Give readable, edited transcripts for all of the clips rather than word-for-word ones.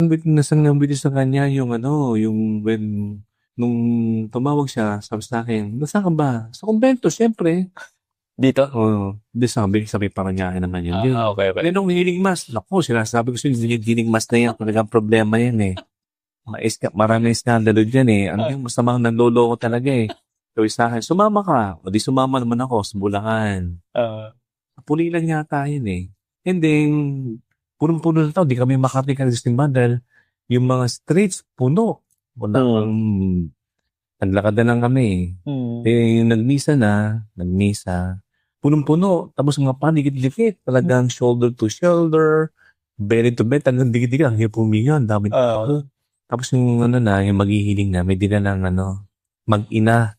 Nasang sa kanya yung ano, yung nung tumawag siya, sabi sa'kin, "Nasaan ka ba?" "Sa kumbento siyempre." Dito? Oo, 'di sabi paranyahin naman yun. Yun, Okay, okay. nung healing mask, naku sinasabi ko sa'yo yung healing mask na yan talagang problema yan, eh. Maraming iskandalo diyan, eh. Ano yung masamang nanloloko talaga, eh. Sabi sa'kin, "Sumama ka." O 'di sumama naman ako sa Bulacan. Oo. Pulilan yata yun, eh. And then, punong-puno na 'to, 'di kami makarating kasi sa simbahan dahil yung mga streets puno. Wala kang naglakad na lang kami. Eh, yung nagmisa, punong-puno. Tapos mga dikit-dikit, talagang shoulder to shoulder, belly to belly, talagang dikit-dikit. Ang hirap huminga, ang daming tao. Tapos yung ano na, yung maghihiling na, may dinalang ano, mag-ina.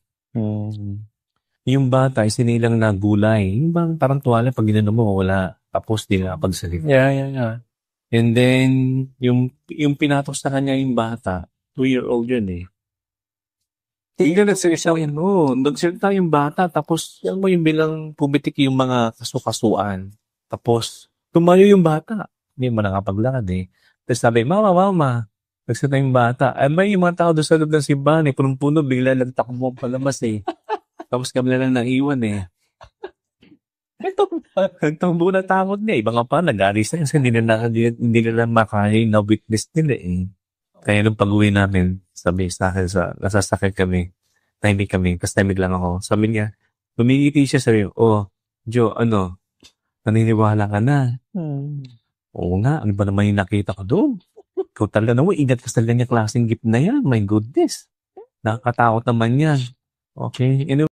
Yung bata, isinilang na gulay. Yung bang parang tuwala, pag ginano mo, wala. Tapos di nakapagsalita. Yeah. And then, yung pinatok sa kanya yung bata, 2-year-old yun, eh. Tingnan nagsalita yun, oo. Nagsalita yung bata, tapos, yan mo yung bilang pumitik yung mga kasukasuan. Tapos, tumayo yung bata. Hindi mo nakapaglakad, eh. Tapos sabi, Mama. Nagsalita yung bata. Ay, may yung mga tao doon sa loob ng simbahan, eh. Punong-puno, bigla nagtakbo palabas, eh. Tapos kami na lang naiwan, eh. Nagtambo na takot niya. Iba nga pa, nag-aris na kasi hindi nila makaya yung na-witness nila, eh. Kaya nung pag-uwi namin, sabi sa akin, nasasakit kami. Tahimik kami, kasi tahimik lang ako. Sabi niya, lumingiti siya, sabi, "Oh, Jo, naniniwala ka na?" "Oo nga, ano ba naman yung nakita ko doon? Ikaw talaga naman, ingat ka sa ganyang klaseng gift na yan. My goodness. Nakakatakot naman yan." Okay,